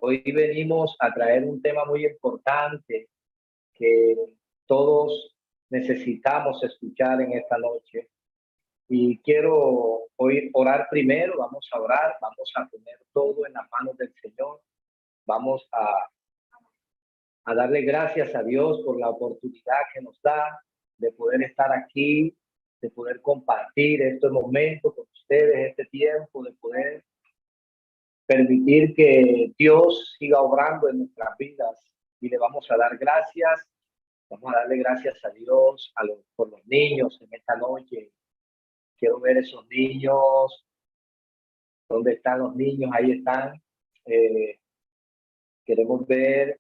Hoy venimos a traer un tema muy importante que todos necesitamos escuchar en esta noche. Y quiero hoy orar primero, vamos a orar, vamos a poner todo en las manos del Señor. Vamos a darle gracias a Dios por la oportunidad que nos da de poder estar aquí, de poder compartir estos momentos con ustedes, este tiempo, de poder permitir que Dios siga obrando en nuestras vidas, y le vamos a dar gracias. Vamos a darle gracias a Dios por los niños en esta noche. Quiero ver esos niños. ¿Dónde están los niños? Ahí están. Queremos ver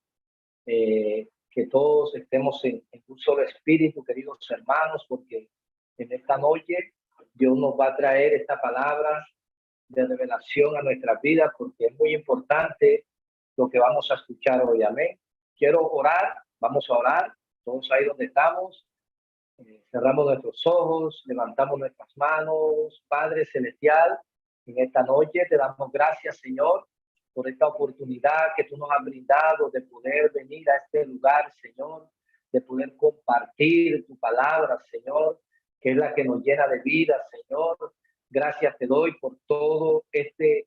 que todos estemos en un solo espíritu, queridos hermanos, porque en esta noche Dios nos va a traer esta palabra de revelación a nuestras vidas, porque es muy importante lo que vamos a escuchar hoy. Amén. Quiero orar, vamos a orar, todos ahí donde estamos. Cerramos nuestros ojos, levantamos nuestras manos. Padre celestial, en esta noche te damos gracias, Señor, por esta oportunidad que tú nos has brindado de poder venir a este lugar, Señor, de poder compartir tu palabra, Señor, que es la que nos llena de vida, Señor. Gracias te doy por todo este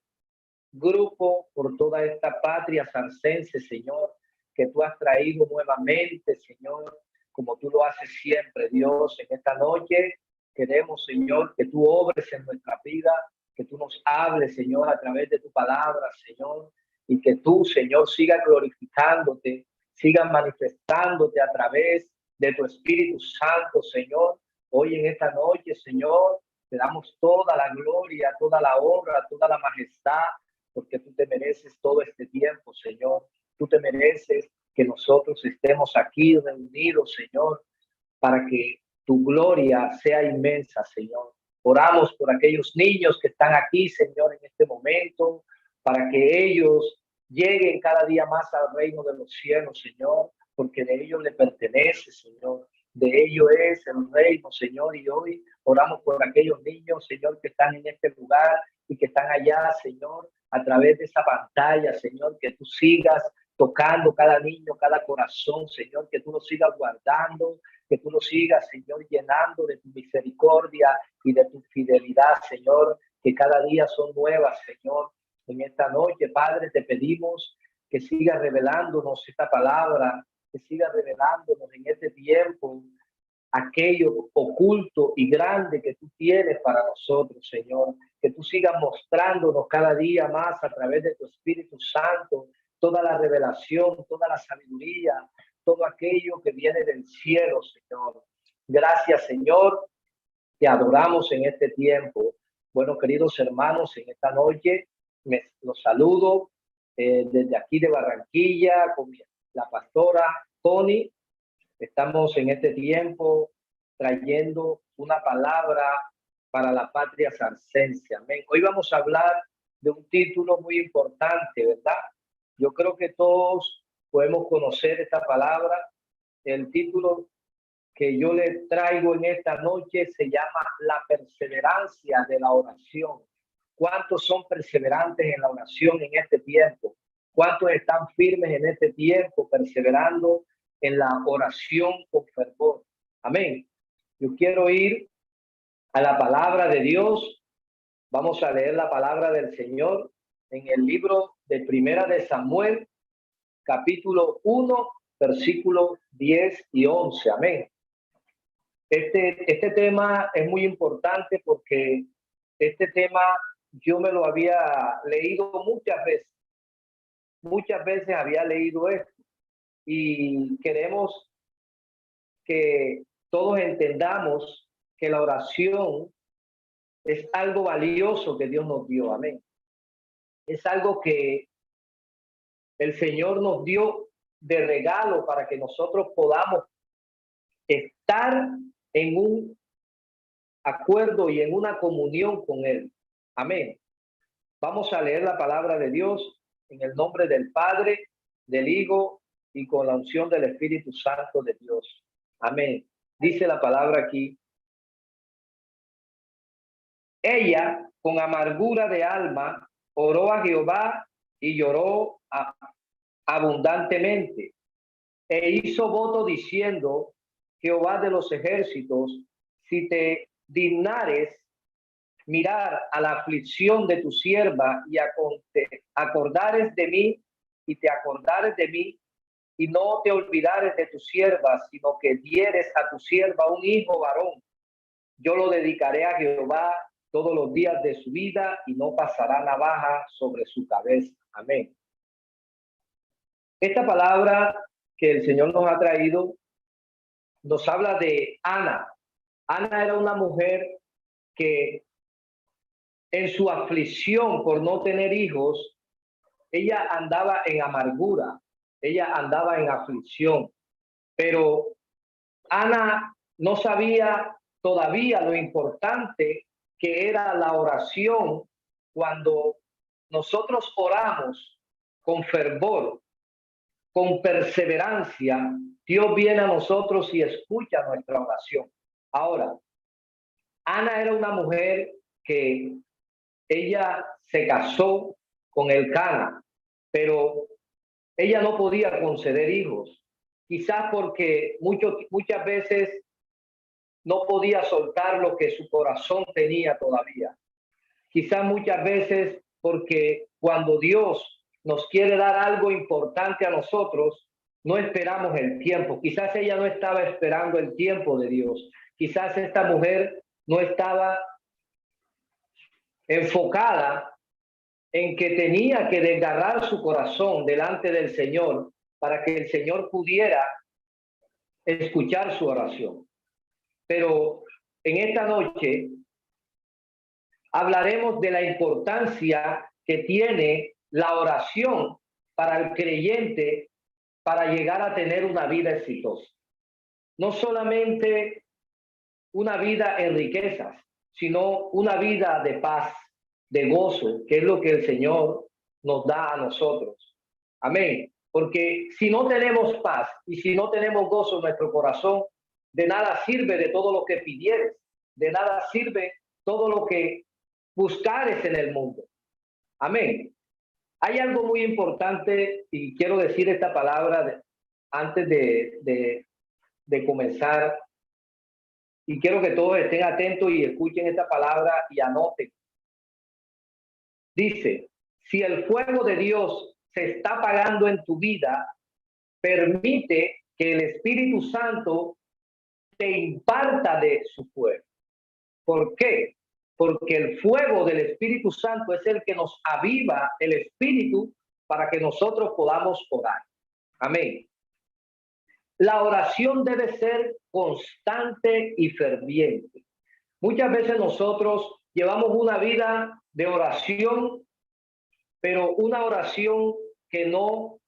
grupo, por toda esta patria sarcense, Señor, que tú has traído nuevamente, Señor, como tú lo haces siempre, Dios. En esta noche queremos, Señor, que tú obres en nuestra vida, que tú nos hables, Señor, a través de tu palabra, Señor, y que tú, Señor, sigas glorificándote, sigas manifestándote a través de tu Espíritu Santo, Señor. Hoy en esta noche, Señor, te damos toda la gloria, toda la honra, toda la majestad, porque tú te mereces todo este tiempo, Señor. Tú te mereces que nosotros estemos aquí reunidos, Señor, para que tu gloria sea inmensa, Señor. Oramos por aquellos niños que están aquí, Señor, en este momento, para que ellos lleguen cada día más al reino de los cielos, Señor, porque de ellos le pertenece, Señor. De ellos es el reino, Señor, y hoy oramos por aquellos niños, Señor, que están en este lugar y que están allá, Señor, a través de esa pantalla, Señor, que tú sigas tocando cada niño, cada corazón, Señor, que tú lo sigas guardando, que tú lo sigas, Señor, llenando de tu misericordia y de tu fidelidad, Señor, que cada día son nuevas, Señor. En esta noche, Padre, te pedimos que sigas revelándonos esta palabra, que sigas revelándonos en este tiempo aquello oculto y grande que tú tienes para nosotros, Señor. Que tú sigas mostrándonos cada día más a través de tu Espíritu Santo toda la revelación, toda la sabiduría, todo aquello que viene del cielo, Señor. Gracias, Señor. Te adoramos en este tiempo. Bueno, queridos hermanos, en esta noche los saludo desde aquí de Barranquilla con la pastora Tony. Estamos en este tiempo trayendo una palabra para la patria sarcense. Amén. Hoy vamos a hablar de un título muy importante, ¿verdad? Yo creo que todos podemos conocer esta palabra. El título que yo le traigo en esta noche se llama La perseverancia de la oración. ¿Cuántos son perseverantes en la oración en este tiempo? ¿Cuántos están firmes en este tiempo, perseverando en la oración con fervor? Amén. Yo quiero ir a la palabra de Dios. Vamos a leer la palabra del Señor en el libro de Primera de Samuel, capítulo 1, versículos 10 y 11. Amén. Este tema es muy importante porque este tema yo me lo había leído muchas veces. Muchas veces había leído esto y queremos que todos entendamos que la oración es algo valioso que Dios nos dio. Amén. Es algo que el Señor nos dio de regalo para que nosotros podamos estar en un acuerdo y en una comunión con Él. Amén. Vamos a leer la palabra de Dios en el nombre del Padre, del Hijo y con la unción del Espíritu Santo de Dios. Amén. Dice la palabra aquí: ella, con amargura de alma, oró a Jehová y lloró abundantemente e hizo voto diciendo: Jehová de los ejércitos, si te dignares mirar a la aflicción de tu sierva y acordares de mí y te acordares de mí y no te olvidares de tu sierva, sino que dieres a tu sierva un hijo varón, yo lo dedicaré a Jehová todos los días de su vida y no pasará navaja sobre su cabeza. Amén. Esta palabra que el Señor nos ha traído nos habla de Ana. Ana era una mujer que en su aflicción por no tener hijos, ella andaba en amargura, ella andaba en aflicción, pero Ana no sabía todavía lo importante que era la oración. Cuando nosotros oramos con fervor, con perseverancia, Dios viene a nosotros y escucha nuestra oración. Ahora, Ana era una mujer que ella se casó con Elcana, pero ella no podía conceder hijos, quizás porque muchas veces no podía soltar lo que su corazón tenía todavía. Quizás muchas veces porque cuando Dios nos quiere dar algo importante a nosotros, no esperamos el tiempo. Quizás ella no estaba esperando el tiempo de Dios. Quizás esta mujer no estaba enfocada en que tenía que desgarrar su corazón delante del Señor para que el Señor pudiera escuchar su oración. Pero en esta noche hablaremos de la importancia que tiene la oración para el creyente para llegar a tener una vida exitosa. No solamente una vida en riquezas, sino una vida de paz, de gozo, que es lo que el Señor nos da a nosotros. Amén. Porque si no tenemos paz y si no tenemos gozo en nuestro corazón, de nada sirve de todo lo que pidieres, de nada sirve todo lo que buscares en el mundo. Amén. Hay algo muy importante y quiero decir esta palabra antes de comenzar, y quiero que todos estén atentos y escuchen esta palabra y anoten. Dice: si el fuego de Dios se está apagando en tu vida, permite que el Espíritu Santo te imparta de su fuego. ¿Por qué? Porque el fuego del Espíritu Santo es el que nos aviva el espíritu para que nosotros podamos orar. Amén. La oración debe ser constante y ferviente. Muchas veces nosotros llevamos una vida de oración, pero una oración que no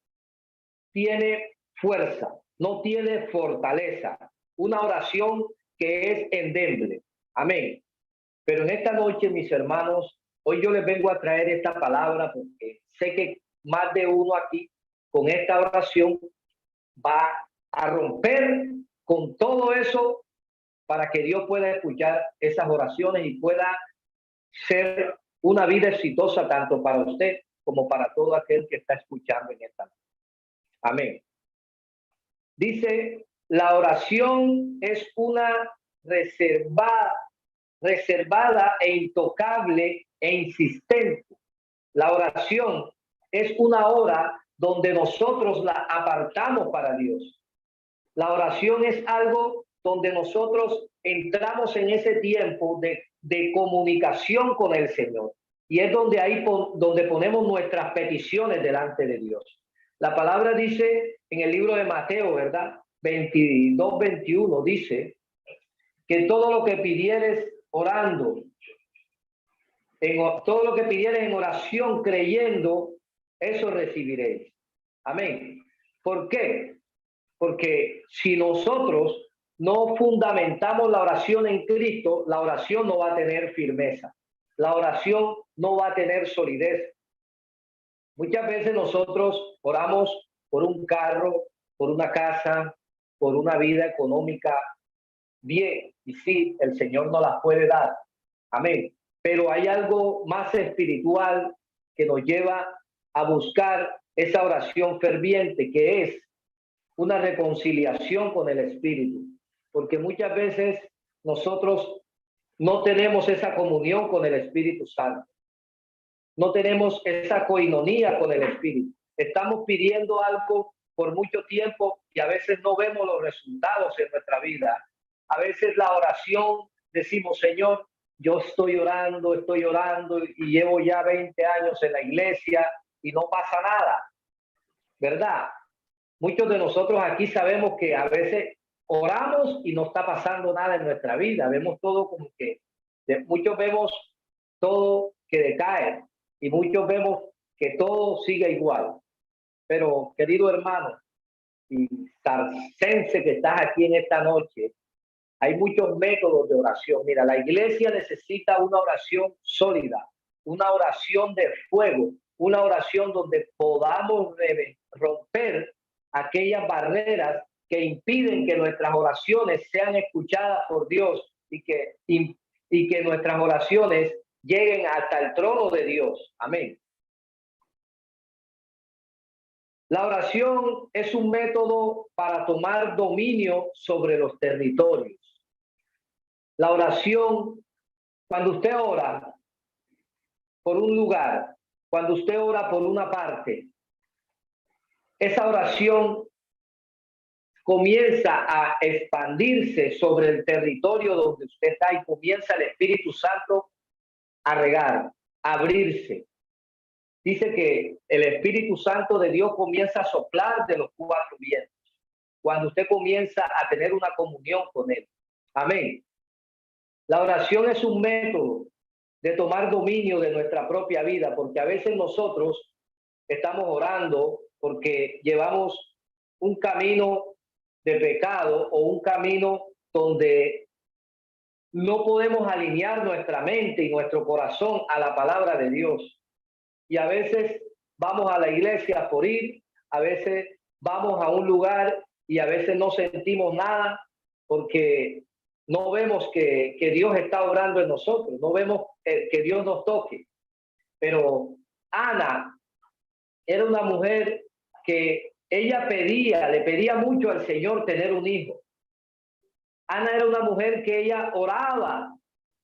tiene fuerza, no tiene fortaleza, una oración que es endeble. Amén. Pero en esta noche, mis hermanos, hoy yo les vengo a traer esta palabra porque sé que más de uno aquí con esta oración va a romper con todo eso para que Dios pueda escuchar esas oraciones y pueda ser una vida exitosa tanto para usted como para todo aquel que está escuchando en esta noche. Amén. Dice, la oración es una reservada e intocable e insistente. La oración es una hora donde nosotros la apartamos para Dios. La oración es algo donde nosotros entramos en ese tiempo de comunicación con el Señor. Y es donde ponemos nuestras peticiones delante de Dios. La palabra dice en el libro de Mateo, ¿verdad? 22, 21, dice que todo lo que pidieres orando, todo lo que pidieres en oración creyendo, eso recibiréis. Amén. ¿Por qué? Porque si nosotros no fundamentamos la oración en Cristo, la oración no va a tener firmeza. La oración no va a tener solidez. Muchas veces nosotros oramos por un carro, por una casa, por una vida económica bien, y sí, el Señor nos las puede dar. Amén. Pero hay algo más espiritual que nos lleva a buscar esa oración ferviente que es una reconciliación con el Espíritu, porque muchas veces nosotros no tenemos esa comunión con el Espíritu Santo, no tenemos esa coinonía con el Espíritu. Estamos pidiendo algo por mucho tiempo y a veces no vemos los resultados en nuestra vida. A veces la oración decimos, Señor, yo estoy orando y llevo ya 20 años en la iglesia y no pasa nada, ¿verdad? Muchos de nosotros aquí sabemos que a veces oramos y no está pasando nada en nuestra vida. Vemos todo como que, muchos vemos todo que decae y muchos vemos que todo sigue igual. Pero, querido hermano y sarcense que estás aquí en esta noche, hay muchos métodos de oración. Mira, la iglesia necesita una oración sólida, una oración de fuego, una oración donde podamos romper aquellas barreras que impiden que nuestras oraciones sean escuchadas por Dios y que nuestras oraciones lleguen hasta el trono de Dios. Amén. La oración es un método para tomar dominio sobre los territorios. La oración, cuando usted ora por un lugar, cuando usted ora por una parte, esa oración comienza a expandirse sobre el territorio donde usted está y comienza el Espíritu Santo a regar, a abrirse. Dice que el Espíritu Santo de Dios comienza a soplar de los cuatro vientos cuando usted comienza a tener una comunión con Él. Amén. La oración es un método de tomar dominio de nuestra propia vida, porque a veces nosotros estamos orando porque llevamos un camino de pecado o un camino donde no podemos alinear nuestra mente y nuestro corazón a la palabra de Dios. Y a veces vamos a la iglesia por ir, a veces vamos a un lugar y a veces no sentimos nada porque no vemos que Dios está obrando en nosotros, no vemos que Dios nos toque. Pero Ana era una mujer que ella le pedía mucho al Señor tener un hijo. Ana era una mujer que ella oraba,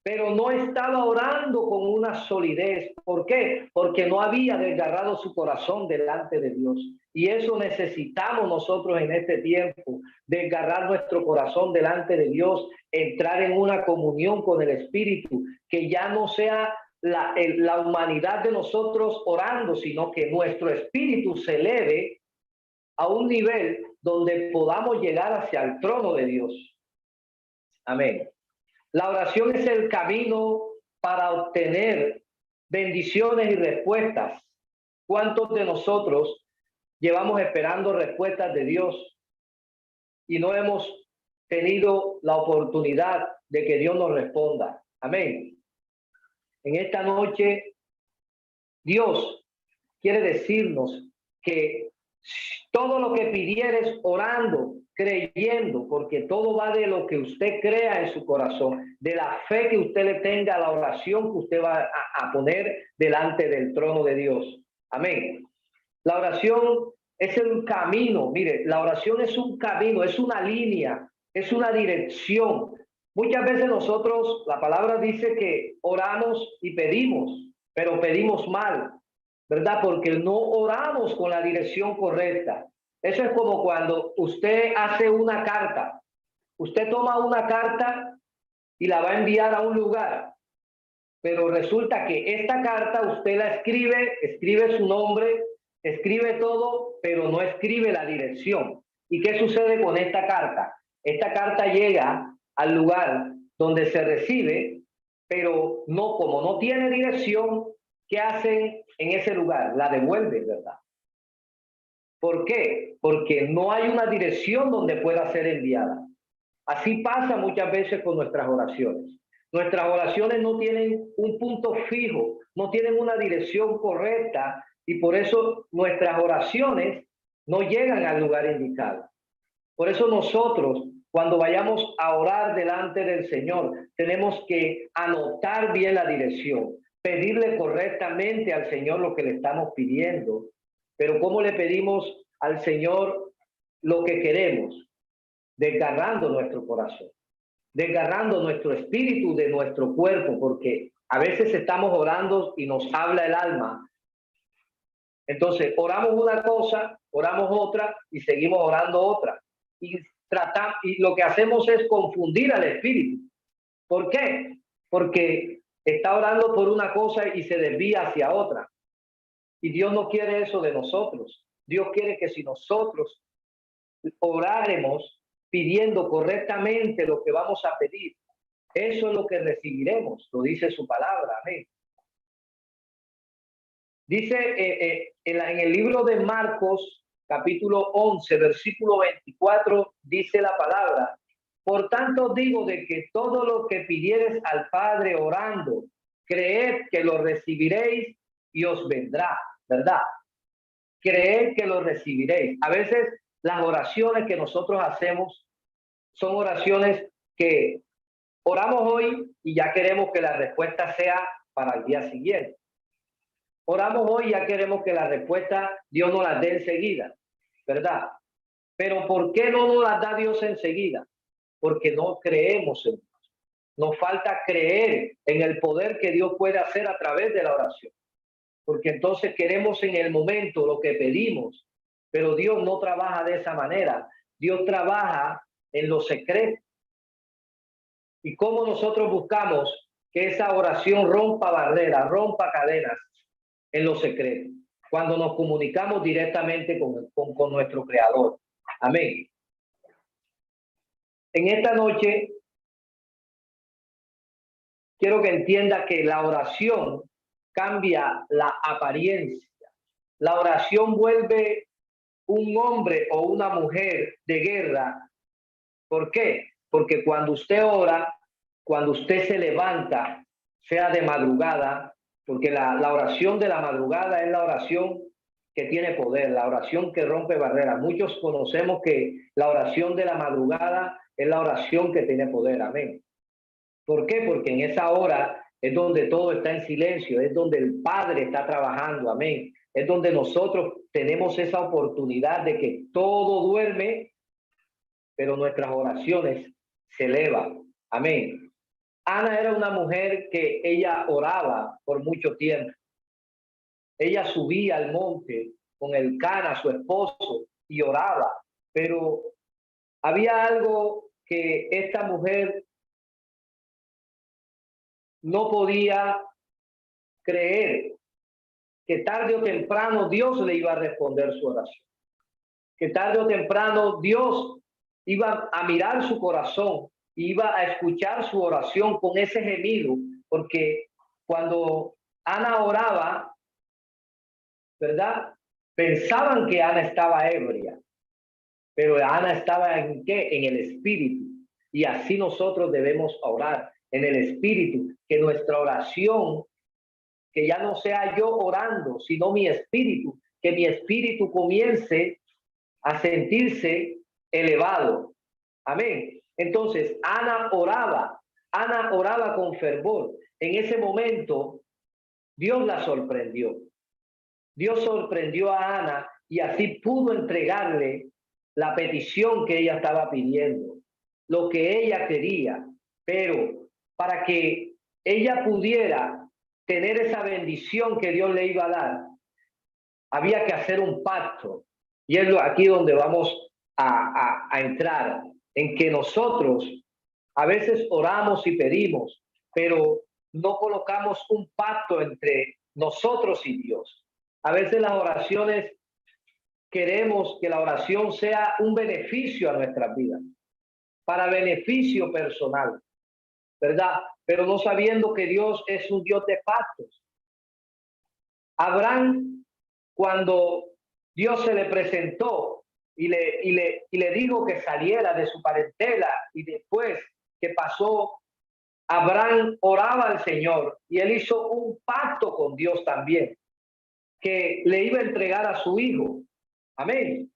pero no estaba orando con una solidez. ¿Por qué? Porque no había desgarrado su corazón delante de Dios. Y eso necesitamos nosotros en este tiempo, desgarrar nuestro corazón delante de Dios, entrar en una comunión con el Espíritu, que ya no sea la humanidad de nosotros orando, sino que nuestro espíritu se eleve a un nivel donde podamos llegar hacia el trono de Dios. Amén. La oración es el camino para obtener bendiciones y respuestas. ¿Cuántos de nosotros llevamos esperando respuestas de Dios y no hemos tenido la oportunidad de que Dios nos responda? Amén. En esta noche, Dios quiere decirnos que todo lo que pidieres orando, creyendo, porque todo va de lo que usted crea en su corazón, de la fe que usted le tenga a la oración que usted va a poner delante del trono de Dios. Amén. La oración es el camino. Mire, la oración es un camino, es una línea, es una dirección. Muchas veces nosotros, la palabra dice que oramos y pedimos, pero pedimos mal, ¿verdad? Porque no oramos con la dirección correcta. Eso es como cuando usted hace una carta. Usted toma una carta y la va a enviar a un lugar, pero resulta que esta carta usted la escribe su nombre, escribe todo, pero no escribe la dirección. ¿Y qué sucede con esta carta? Esta carta llega al lugar donde se recibe, pero no, como no tiene dirección, ¿qué hacen en ese lugar? La devuelven, ¿verdad? ¿Por qué? Porque no hay una dirección donde pueda ser enviada. Así pasa muchas veces con nuestras oraciones. Nuestras oraciones no tienen un punto fijo, no tienen una dirección correcta y por eso nuestras oraciones no llegan al lugar indicado. Por eso nosotros, cuando vayamos a orar delante del Señor, tenemos que anotar bien la dirección, pedirle correctamente al Señor lo que le estamos pidiendo. Pero ¿cómo le pedimos al Señor lo que queremos? Desgarrando nuestro corazón, desgarrando nuestro espíritu de nuestro cuerpo, porque a veces estamos orando y nos habla el alma. Entonces, oramos una cosa, oramos otra y seguimos orando otra. Y lo que hacemos es confundir al espíritu. ¿Por qué? Porque está orando por una cosa y se desvía hacia otra. Y Dios no quiere eso de nosotros. Dios quiere que si nosotros oraremos pidiendo correctamente lo que vamos a pedir, eso es lo que recibiremos, lo dice su palabra. Amén. Dice en el libro de Marcos, capítulo 11, versículo 24, dice la palabra: por tanto digo de que todo lo que pidiereis al Padre orando, creed que lo recibiréis y os vendrá, ¿verdad? Creed que lo recibiréis. A veces las oraciones que nosotros hacemos son oraciones que oramos hoy y ya queremos que la respuesta sea para el día siguiente. Oramos hoy y ya queremos que la respuesta Dios nos la dé enseguida, ¿verdad? Pero ¿por qué no nos la da Dios enseguida? Porque no creemos en Dios. Nos falta creer en el poder que Dios puede hacer a través de la oración. Porque entonces queremos en el momento lo que pedimos, pero Dios no trabaja de esa manera. Dios trabaja en lo secreto. ¿Y cómo nosotros buscamos que esa oración rompa barreras, rompa cadenas en lo secreto? Cuando nos comunicamos directamente con nuestro Creador. Amén. En esta noche quiero que entienda que la oración cambia la apariencia. La oración vuelve un hombre o una mujer de guerra. ¿Por qué? Porque cuando usted ora, cuando usted se levanta, sea de madrugada, porque la oración de la madrugada es la oración que tiene poder, la oración que rompe barreras. Muchos conocemos que la oración de la madrugada es la oración que tiene poder. Amén. ¿Por qué? Porque en esa hora es donde todo está en silencio, es donde el Padre está trabajando. Amén. Es donde nosotros tenemos esa oportunidad de que todo duerme, pero nuestras oraciones se elevan. Amén. Ana era una mujer que ella oraba por mucho tiempo. Ella subía al monte con Elcana, su esposo, y oraba. Pero había algo que esta mujer no podía creer, que tarde o temprano Dios le iba a responder su oración. Que tarde o temprano Dios iba a mirar su corazón, iba a escuchar su oración con ese gemido, porque cuando Ana oraba, ¿verdad? Pensaban que Ana estaba ebria, pero Ana estaba ¿en qué? En el espíritu. Y así nosotros debemos orar en el espíritu, que nuestra oración, que ya no sea yo orando, sino mi espíritu, que mi espíritu comience a sentirse elevado. Amén. Entonces, Ana oraba con fervor. En ese momento, Dios la sorprendió. Dios sorprendió a Ana y así pudo entregarle la petición que ella estaba pidiendo, lo que ella quería. Pero para que ella pudiera tener esa bendición que Dios le iba a dar, había que hacer un pacto. Y es aquí donde vamos a entrar, en que nosotros a veces oramos y pedimos, pero no colocamos un pacto entre nosotros y Dios. A veces las oraciones, queremos que la oración sea un beneficio a nuestras vidas, para beneficio personal, ¿verdad? Pero no sabiendo que Dios es un Dios de pactos. Abraham, cuando Dios se le presentó y le dijo que saliera de su parentela, y después que pasó, Abraham oraba al Señor y él hizo un pacto con Dios también, que le iba a entregar a su hijo. Amén.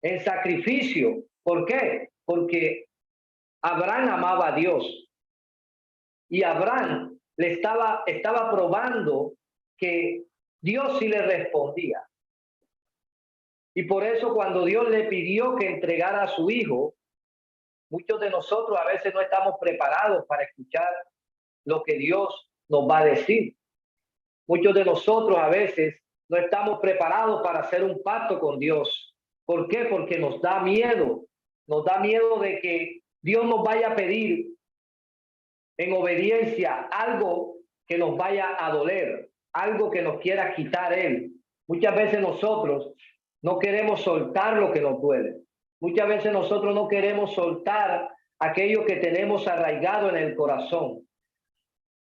En sacrificio. ¿Por qué? Porque Abraham amaba a Dios y Abraham estaba probando que Dios sí le respondía. Y por eso cuando Dios le pidió que entregara a su hijo, muchos de nosotros a veces no estamos preparados para escuchar lo que Dios nos va a decir. Muchos de nosotros a veces no estamos preparados para hacer un pacto con Dios. ¿Por qué? Porque nos da miedo. Nos da miedo de que Dios nos vaya a pedir en obediencia algo que nos vaya a doler, algo que nos quiera quitar Él. Muchas veces nosotros no queremos soltar lo que nos duele. Muchas veces nosotros no queremos soltar aquello que tenemos arraigado en el corazón.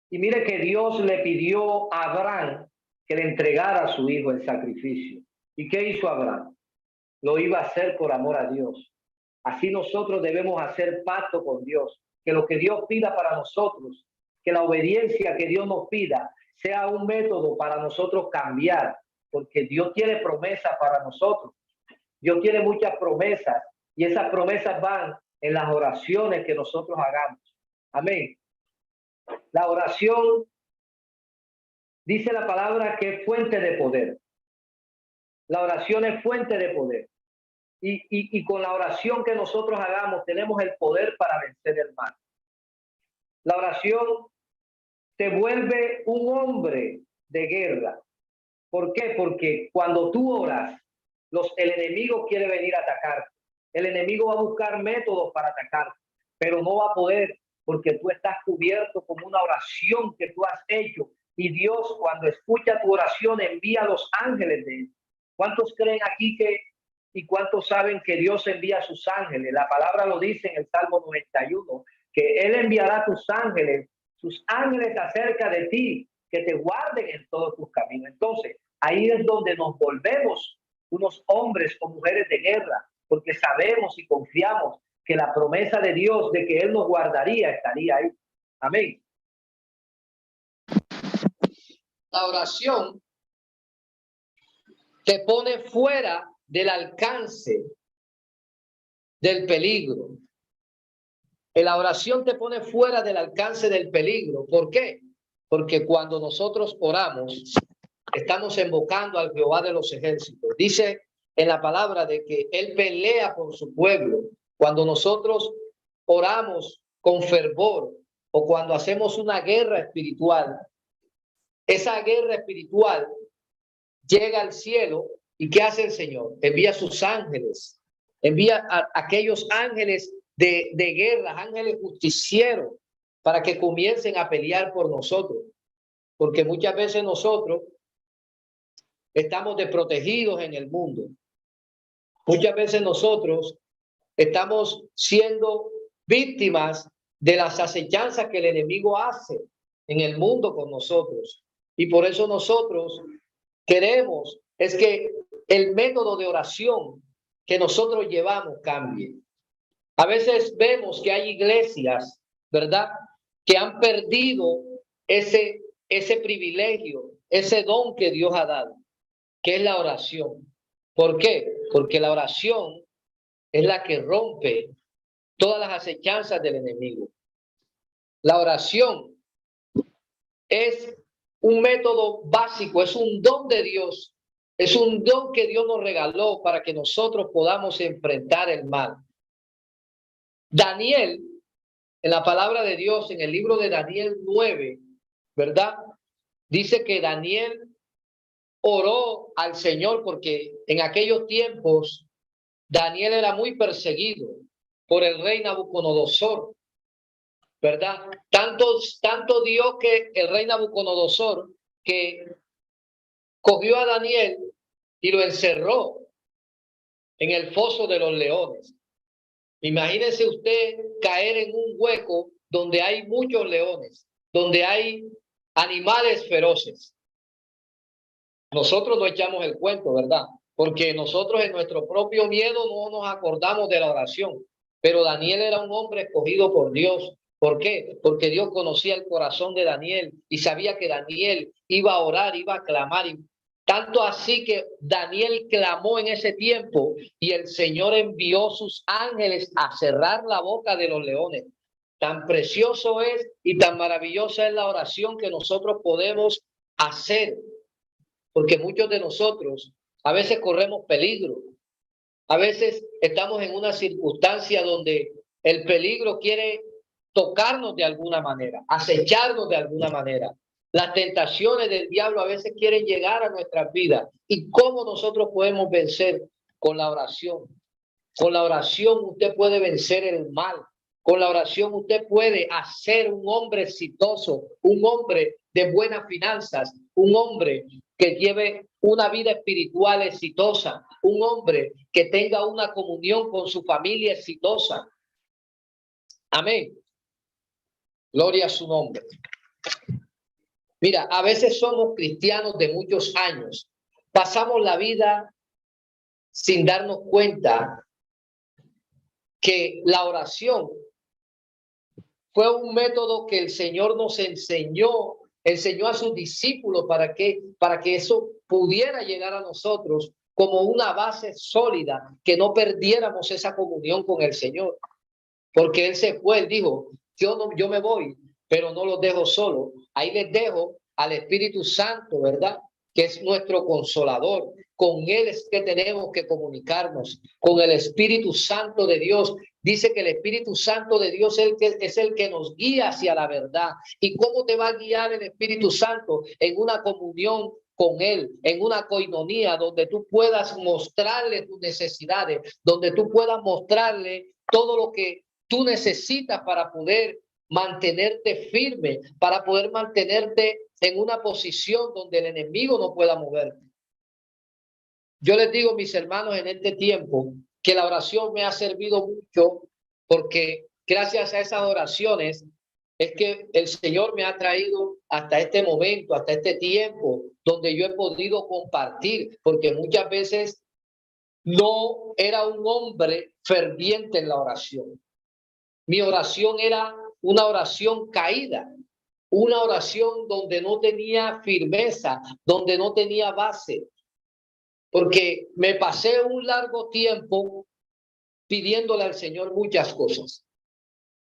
Y mire que Dios le pidió a Abraham que le entregara a su hijo en sacrificio. ¿Y qué hizo Abraham? Lo iba a hacer por amor a Dios. Así nosotros debemos hacer pacto con Dios, que lo que Dios pida para nosotros, que la obediencia que Dios nos pida sea un método para nosotros cambiar, porque Dios tiene promesas para nosotros. Dios tiene muchas promesas y esas promesas van en las oraciones que nosotros hagamos. Amén. La oración, dice la palabra, que es fuente de poder. La oración es fuente de poder. Y con la oración que nosotros hagamos tenemos el poder para vencer el mal. La oración te vuelve un hombre de guerra. ¿Por qué? Porque cuando tú oras, el enemigo quiere venir a atacar. El enemigo va a buscar métodos para atacar, pero no va a poder porque tú estás cubierto con una oración que tú has hecho. Y Dios, cuando escucha tu oración, envía a los ángeles de él. ¿Cuántos creen aquí y cuántos saben que Dios envía a sus ángeles? La palabra lo dice en el Salmo 91, que Él enviará sus ángeles acerca de ti, que te guarden en todos tus caminos. Entonces, ahí es donde nos volvemos unos hombres o mujeres de guerra, porque sabemos y confiamos que la promesa de Dios de que Él nos guardaría estaría ahí. Amén. La oración te pone fuera del alcance del peligro. La oración te pone fuera del alcance del peligro. ¿Por qué? Porque cuando nosotros oramos, estamos invocando al Jehová de los ejércitos. Dice en la palabra de que Él pelea por su pueblo. Cuando nosotros oramos con fervor o cuando hacemos una guerra espiritual, esa guerra espiritual llega al cielo. ¿Y qué hace el Señor? Envía sus ángeles, envía a aquellos ángeles de guerra, ángeles justicieros, para que comiencen a pelear por nosotros. Porque muchas veces nosotros estamos desprotegidos en el mundo. Muchas veces nosotros estamos siendo víctimas de las acechanzas que el enemigo hace en el mundo con nosotros. Y por eso nosotros queremos es que el método de oración que nosotros llevamos cambie. A veces vemos que hay iglesias, ¿verdad?, que han perdido ese privilegio, ese don que Dios ha dado, que es la oración. ¿Por qué? Porque la oración es la que rompe todas las acechanzas del enemigo. La oración es un método básico, es un don de Dios, es un don que Dios nos regaló para que nosotros podamos enfrentar el mal. Daniel, en la palabra de Dios, en el libro de Daniel 9, ¿verdad? Dice que Daniel oró al Señor porque en aquellos tiempos Daniel era muy perseguido por el rey Nabucodonosor, ¿verdad? Tanto dio que el rey Nabucodonosor que cogió a Daniel y lo encerró en el foso de los leones. Imagínese usted caer en un hueco donde hay muchos leones, donde hay animales feroces. Nosotros no echamos el cuento, ¿verdad? Porque nosotros en nuestro propio miedo no nos acordamos de la oración. Pero Daniel era un hombre escogido por Dios. ¿Por qué? Porque Dios conocía el corazón de Daniel y sabía que Daniel iba a orar, iba a clamar. Tanto así que Daniel clamó en ese tiempo y el Señor envió sus ángeles a cerrar la boca de los leones. tan precioso es y tan maravillosa es la oración que nosotros podemos hacer, porque muchos de nosotros a veces corremos peligro, a veces estamos en una circunstancia donde el peligro quiere tocarnos de alguna manera, acecharnos de alguna manera. Las tentaciones del diablo a veces quieren llegar a nuestras vidas. ¿Y cómo nosotros podemos vencer? Con la oración. Con la oración usted puede vencer el mal. Con la oración usted puede hacer un hombre exitoso, un hombre de buenas finanzas, un hombre que lleve una vida espiritual exitosa, un hombre que tenga una comunión con su familia exitosa. Amén. Gloria a su nombre. Mira, a veces somos cristianos de muchos años. Pasamos la vida sin darnos cuenta que la oración fue un método que el Señor nos enseñó a sus discípulos para que eso pudiera llegar a nosotros como una base sólida, que no perdiéramos esa comunión con el Señor. Porque Él se fue, Él dijo, yo me voy, pero no los dejo solo. Ahí les dejo al Espíritu Santo, ¿verdad? Que es nuestro consolador. Con Él es que tenemos que comunicarnos, con el Espíritu Santo de Dios. Dice que el Espíritu Santo de Dios es el que nos guía hacia la verdad. ¿Y cómo te va a guiar el Espíritu Santo? En una comunión con Él, en una coinonía donde tú puedas mostrarle tus necesidades, donde tú puedas mostrarle todo lo que tú necesitas para poder mantenerte firme, para poder mantenerte en una posición donde el enemigo no pueda moverte. Yo les digo, mis hermanos, en este tiempo, que la oración me ha servido mucho, porque gracias a esas oraciones es que el Señor me ha traído hasta este momento, hasta este tiempo, donde yo he podido compartir, porque muchas veces no era un hombre ferviente en la oración. Mi oración era una oración caída, una oración donde no tenía firmeza, donde no tenía base, porque me pasé un largo tiempo pidiéndole al Señor muchas cosas.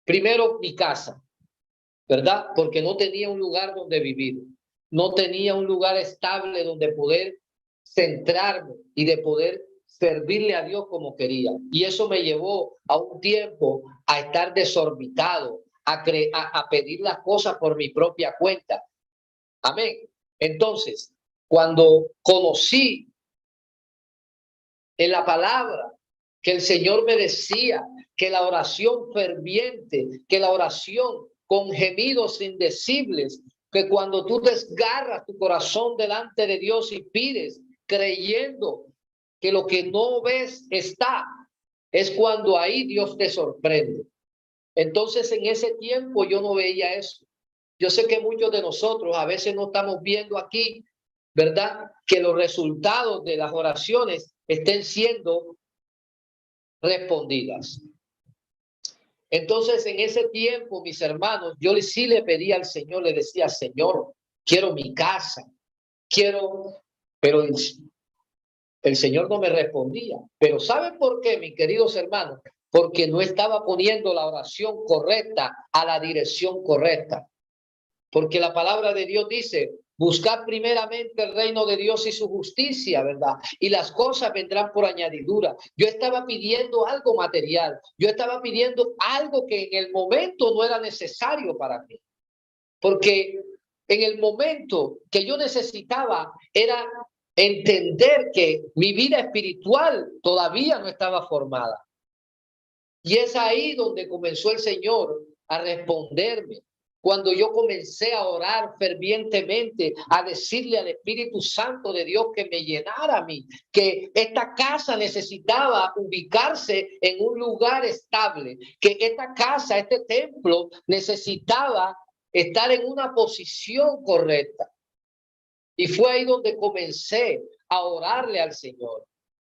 Primero, mi casa, ¿verdad? Porque no tenía un lugar donde vivir, no tenía un lugar estable donde poder centrarme y de poder servirle a Dios como quería. Y eso me llevó a un tiempo a estar desorbitado, a pedir las cosas por mi propia cuenta. Amén. Entonces, cuando conocí en la palabra que el Señor me decía que la oración ferviente, que la oración con gemidos indecibles, que cuando tú desgarras tu corazón delante de Dios y pides creyendo que lo que no ves está, es cuando ahí Dios te sorprende. Entonces en ese tiempo yo no veía eso. Yo sé que muchos de nosotros a veces no estamos viendo aquí, ¿verdad? Que los resultados de las oraciones estén siendo respondidas. Entonces en ese tiempo, mis hermanos, yo sí le pedía al Señor, le decía, Señor, quiero mi casa, quiero, pero el Señor no me respondía. Pero ¿saben por qué, mis queridos hermanos? Porque no estaba poniendo la oración correcta a la dirección correcta. Porque la palabra de Dios dice, buscad primeramente el reino de Dios y su justicia, ¿verdad? Y las cosas vendrán por añadidura. Yo estaba pidiendo algo material. Yo estaba pidiendo algo que en el momento no era necesario para mí. Porque en el momento que yo necesitaba era entender que mi vida espiritual todavía no estaba formada. Y es ahí donde comenzó el Señor a responderme. Cuando yo comencé a orar fervientemente, a decirle al Espíritu Santo de Dios que me llenara a mí, que esta casa necesitaba ubicarse en un lugar estable, que esta casa, este templo necesitaba estar en una posición correcta. Y fue ahí donde comencé a orarle al Señor.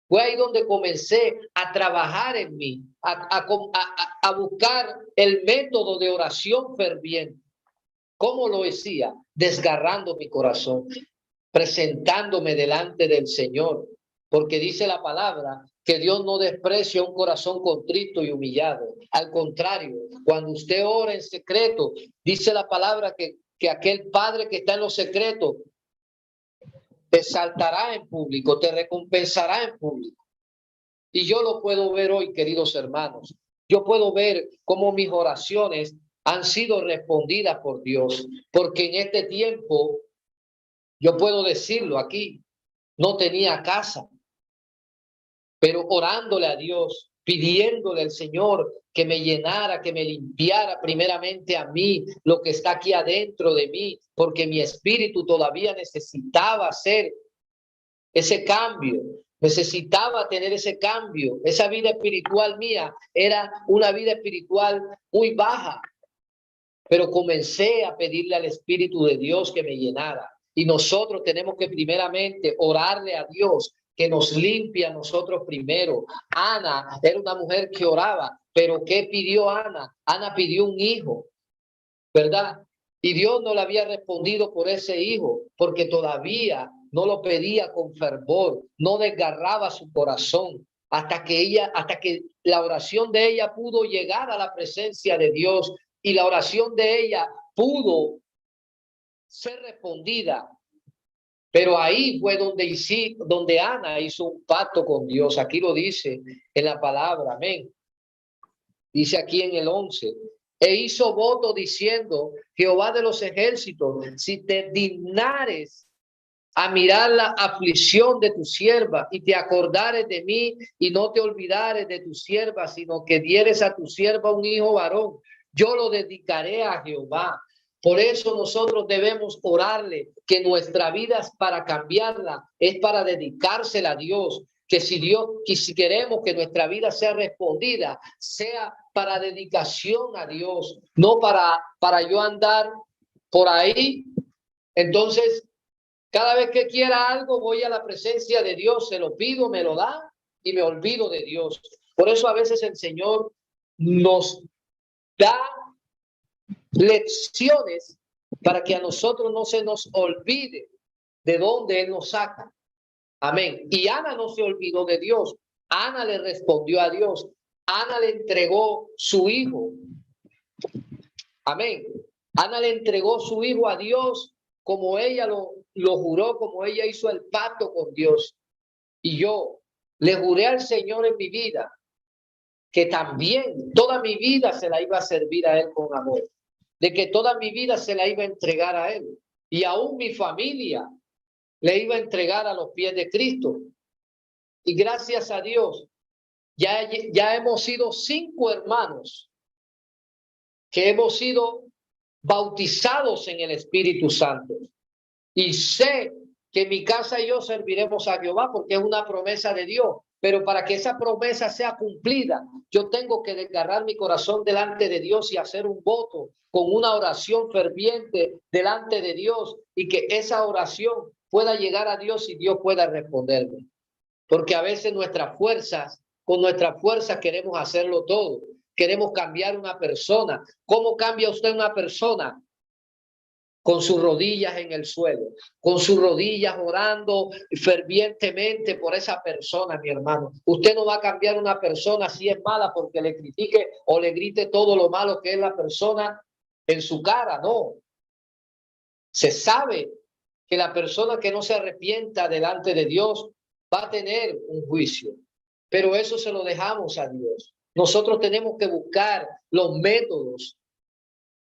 Fue ahí donde comencé a trabajar en mí, a buscar el método de oración ferviente. ¿Cómo lo decía? Desgarrando mi corazón, presentándome delante del Señor, porque dice la palabra que Dios no desprecia un corazón contrito y humillado. Al contrario, cuando usted ora en secreto, dice la palabra que aquel Padre que está en los secretos te exaltará en público, te recompensará en público. Y yo lo puedo ver hoy, queridos hermanos. Yo puedo ver cómo mis oraciones han sido respondidas por Dios, porque en este tiempo, yo puedo decirlo aquí, no tenía casa, pero orándole a Dios, pidiéndole al Señor que me llenara, que me limpiara primeramente a mí, lo que está aquí adentro de mí, porque mi espíritu todavía necesitaba hacer ese cambio, necesitaba tener ese cambio. Esa vida espiritual mía era una vida espiritual muy baja, pero comencé a pedirle al Espíritu de Dios que me llenara. Y nosotros tenemos que primeramente orarle a Dios que nos limpie a nosotros primero. Ana era una mujer que oraba, pero ¿qué pidió Ana? Ana pidió un hijo, ¿verdad? Y Dios no le había respondido por ese hijo, porque todavía no lo pedía con fervor, no desgarraba su corazón, hasta que la oración de ella pudo llegar a la presencia de Dios y la oración de ella pudo ser respondida. Pero ahí fue donde Ana hizo un pacto con Dios. Aquí lo dice en la palabra, amén. Dice aquí en el 11, e hizo voto diciendo, Jehová de los ejércitos, si te dignares a mirar la aflicción de tu sierva y te acordares de mí y no te olvidares de tu sierva, sino que dieres a tu sierva un hijo varón, yo lo dedicaré a Jehová. Por eso nosotros debemos orarle que nuestra vida es para cambiarla, es para dedicársela a Dios. Que si queremos que nuestra vida sea respondida, sea para dedicación a Dios, no para yo andar por ahí. Entonces, cada vez que quiera algo, voy a la presencia de Dios, se lo pido, me lo da y me olvido de Dios. Por eso a veces el Señor nos da lecciones para que a nosotros no se nos olvide de dónde Él nos saca. Amén. Y Ana no se olvidó de Dios. Ana le respondió a Dios. Ana le entregó su hijo. Amén. Ana le entregó su hijo a Dios como ella lo juró, como ella hizo el pacto con Dios. Y yo le juré al Señor en mi vida que también toda mi vida se la iba a servir a Él con amor, de que toda mi vida se la iba a entregar a Él y aún mi familia le iba a entregar a los pies de Cristo. Y gracias a Dios, ya hemos sido 5 hermanos que hemos sido bautizados en el Espíritu Santo. Y sé que mi casa y yo serviremos a Jehová porque es una promesa de Dios. Pero para que esa promesa sea cumplida, yo tengo que desgarrar mi corazón delante de Dios y hacer un voto con una oración ferviente delante de Dios y que esa oración pueda llegar a Dios y Dios pueda responderme. Porque a veces con nuestras fuerzas queremos hacerlo todo. Queremos cambiar una persona. ¿Cómo cambia usted una persona? Con sus rodillas en el suelo, con sus rodillas orando fervientemente por esa persona, mi hermano. Usted no va a cambiar una persona si es mala porque le critique o le grite todo lo malo que es la persona en su cara, no. Se sabe que la persona que no se arrepienta delante de Dios va a tener un juicio, pero eso se lo dejamos a Dios. Nosotros tenemos que buscar los métodos,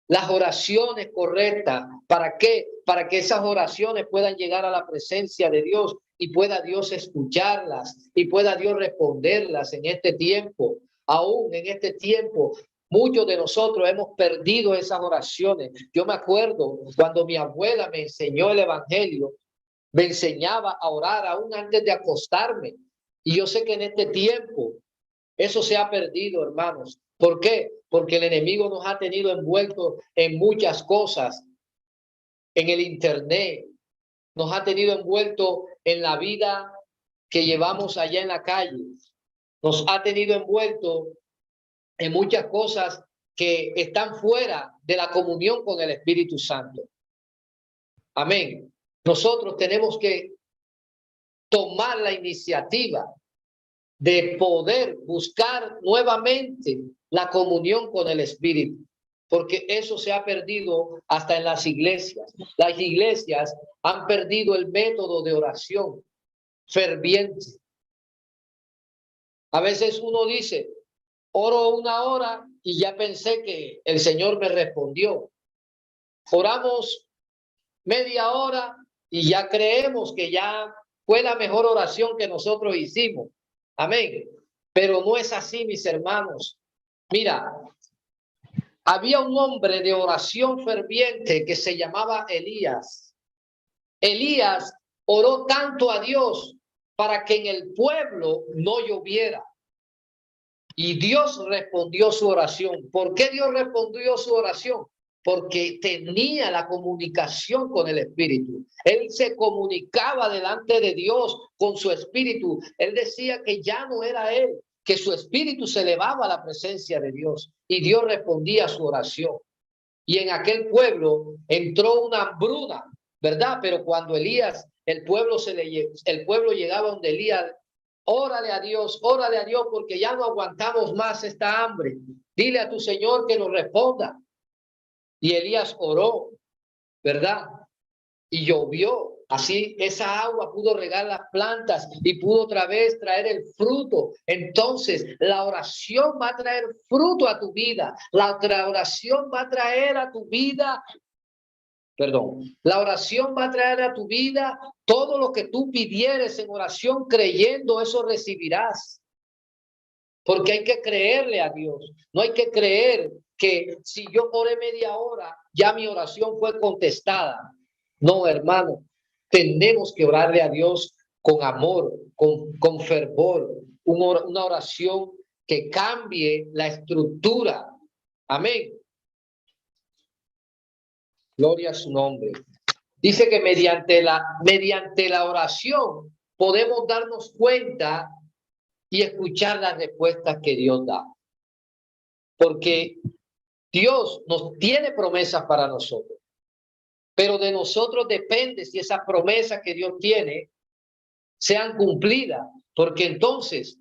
las oraciones correctas. ¿Para qué? Para que esas oraciones puedan llegar a la presencia de Dios y pueda Dios escucharlas y pueda Dios responderlas en este tiempo. Aún en este tiempo, muchos de nosotros hemos perdido esas oraciones. Yo me acuerdo cuando mi abuela me enseñó el evangelio, me enseñaba a orar aún antes de acostarme. Y yo sé que en este tiempo eso se ha perdido, hermanos. ¿Por qué? Porque el enemigo nos ha tenido envueltos en muchas cosas, en el internet, nos ha tenido envueltos en la vida que llevamos allá en la calle, nos ha tenido envueltos en muchas cosas que están fuera de la comunión con el Espíritu Santo. Amén. Nosotros tenemos que tomar la iniciativa de poder buscar nuevamente la comunión con el Espíritu, porque eso se ha perdido hasta en las iglesias. Las iglesias han perdido el método de oración ferviente. A veces uno dice, oro 1 hora y ya pensé que el Señor me respondió. Oramos media hora y ya creemos que ya fue la mejor oración que nosotros hicimos. Amén. Pero no es así, mis hermanos. Mira, había un hombre de oración ferviente que se llamaba Elías. Elías oró tanto a Dios para que en el pueblo no lloviera. Y Dios respondió su oración. ¿Por qué Dios respondió su oración? Porque tenía la comunicación con el Espíritu. Él se comunicaba delante de Dios con su Espíritu. Él decía que ya no era él, que su Espíritu se elevaba a la presencia de Dios. Y Dios respondía a su oración. Y en aquel pueblo entró una hambruna, ¿verdad? Pero cuando Elías, el pueblo llegaba donde Elías, órale a Dios, porque ya no aguantamos más esta hambre. Dile a tu Señor que nos responda. Y Elías oró, ¿verdad? Y llovió. Así esa agua pudo regar las plantas y pudo otra vez traer el fruto. Entonces la oración va a traer fruto a tu vida. La oración va a traer a tu vida, la oración va a traer a tu vida todo lo que tú pidieres en oración, creyendo, eso recibirás. Porque hay que creerle a Dios. No hay que creer que si yo oré media hora, ya mi oración fue contestada. No, hermano, tenemos que orarle a Dios con amor, con fervor, una oración que cambie la estructura. Amén. Gloria a su nombre. Dice que mediante la oración podemos darnos cuenta y escuchar las respuestas que Dios da. Porque Dios nos tiene promesas para nosotros. Pero de nosotros depende si esas promesas que Dios tiene sean cumplidas. Porque entonces,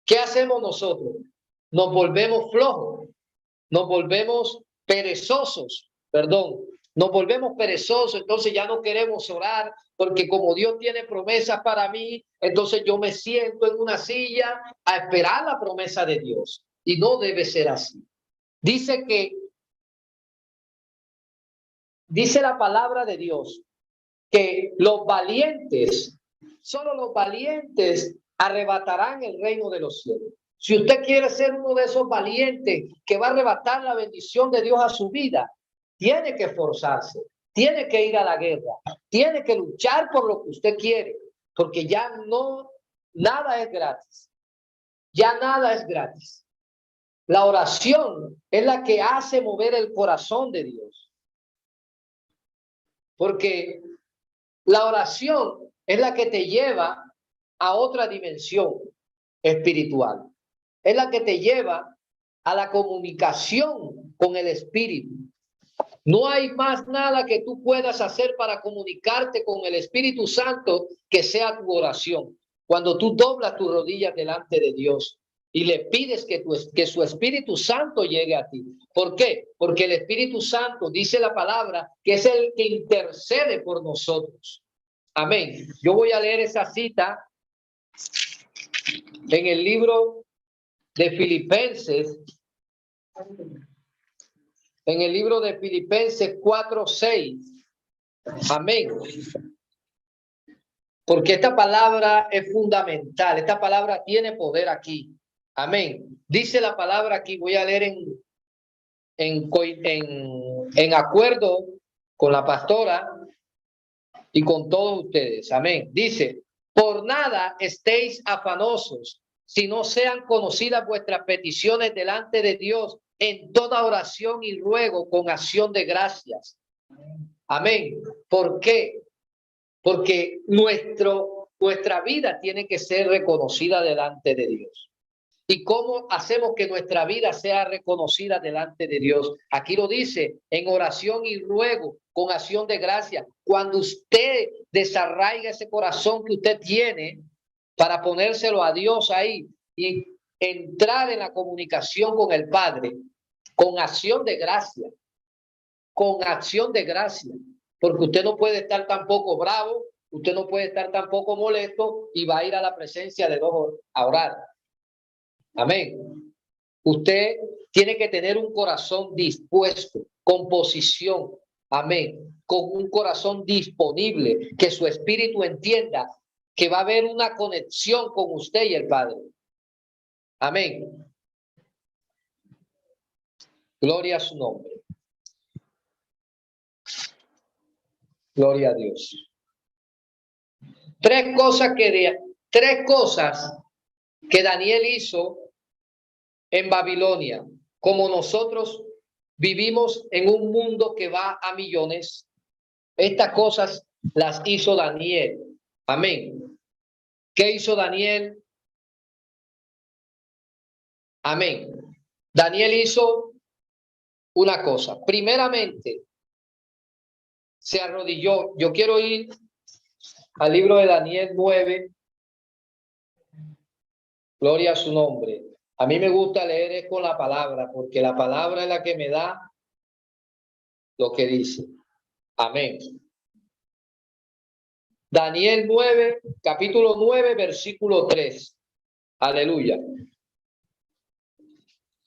¿qué hacemos nosotros? Nos volvemos flojos, nos volvemos perezosos, nos volvemos perezosos, entonces ya no queremos orar, porque como Dios tiene promesas para mí, entonces yo me siento en una silla a esperar la promesa de Dios. Y no debe ser así. Dice la palabra de Dios que los valientes, solo los valientes arrebatarán el reino de los cielos. Si usted quiere ser uno de esos valientes que va a arrebatar la bendición de Dios a su vida, tiene que esforzarse, tiene que ir a la guerra, tiene que luchar por lo que usted quiere, porque ya nada es gratis. Ya nada es gratis. La oración es la que hace mover el corazón de Dios. Porque la oración es la que te lleva a otra dimensión espiritual. Es la que te lleva a la comunicación con el Espíritu. No hay más nada que tú puedas hacer para comunicarte con el Espíritu Santo que sea tu oración. Cuando tú doblas tus rodillas delante de Dios y le pides que su Espíritu Santo llegue a ti. ¿Por qué? Porque el Espíritu Santo, dice la palabra, que es el que intercede por nosotros. Amén. Yo voy a leer esa cita en el libro de Filipenses. En el libro de Filipenses 4:6. Amén. Porque esta palabra es fundamental. Esta palabra tiene poder aquí. Amén. Dice la palabra aquí, voy a leer en acuerdo con la pastora y con todos ustedes. Amén. Dice, por nada estéis afanosos, si no sean conocidas vuestras peticiones delante de Dios en toda oración y ruego con acción de gracias. Amén. ¿Por qué? Porque nuestra vida tiene que ser reconocida delante de Dios. ¿Y cómo hacemos que nuestra vida sea reconocida delante de Dios? Aquí lo dice, en oración y ruego con acción de gracia. Cuando usted desarraiga ese corazón que usted tiene para ponérselo a Dios ahí y entrar en la comunicación con el Padre, con acción de gracia, con acción de gracia, porque usted no puede estar tampoco bravo, usted no puede estar tampoco molesto y va a ir a la presencia de Dios a orar. Amén. Usted tiene que tener un corazón dispuesto, con posición. Amén. Con un corazón disponible, que su espíritu entienda que va a haber una conexión con usted y el Padre. Amén. Gloria a su nombre. Gloria a Dios. Tres cosas que Daniel hizo en Babilonia. Como nosotros vivimos en un mundo que va a millones, estas cosas las hizo Daniel. Amén. ¿Qué hizo Daniel? Amén. Daniel hizo una cosa. Primeramente, se arrodilló. Yo quiero ir al libro de Daniel 9. Gloria a su nombre. A mí me gusta leer con la palabra, porque la palabra es la que me da lo que dice. Amén. Daniel 9, capítulo 9, versículo 3. Aleluya.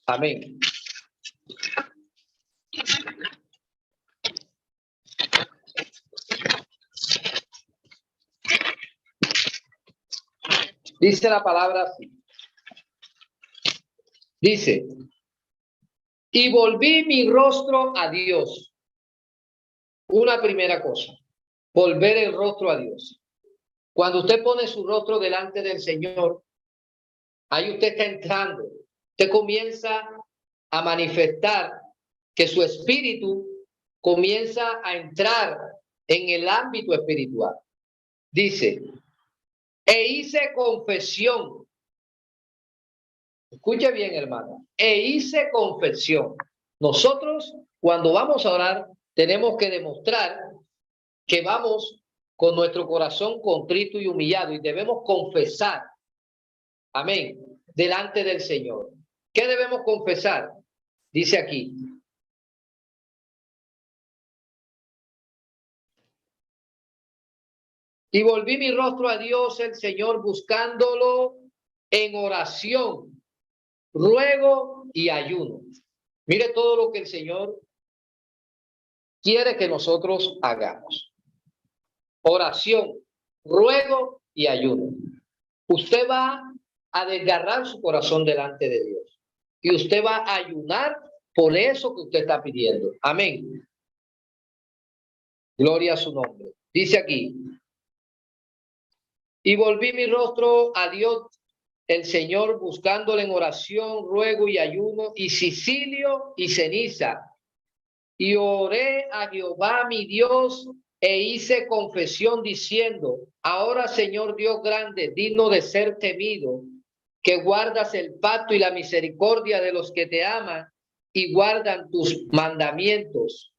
Amén. Dice la palabra así. Dice, y volví mi rostro a Dios. Una primera cosa, volver el rostro a Dios. Cuando usted pone su rostro delante del Señor, ahí usted está entrando. Usted comienza a manifestar que su espíritu comienza a entrar en el ámbito espiritual. Dice, e hice confesión. Escuche bien, hermano. E hice confesión. Nosotros, cuando vamos a orar, tenemos que demostrar que vamos con nuestro corazón contrito y humillado y debemos confesar. Amén. Delante del Señor. ¿Qué debemos confesar? Dice aquí. Y volví mi rostro a Dios, el Señor, buscándolo en oración, ruego y ayuno. Mire todo lo que el Señor quiere que nosotros hagamos. Oración, ruego y ayuno. Usted va a desgarrar su corazón delante de Dios. Y usted va a ayunar por eso que usted está pidiendo. Amén. Gloria a su nombre. Dice aquí. Y volví mi rostro a Dios, el Señor, buscándole en oración, ruego y ayuno, y sicilio y ceniza. Y oré a Jehová mi Dios, e hice confesión diciendo, ahora Señor Dios grande, digno de ser temido, que guardas el pacto y la misericordia de los que te aman y guardan tus mandamientos.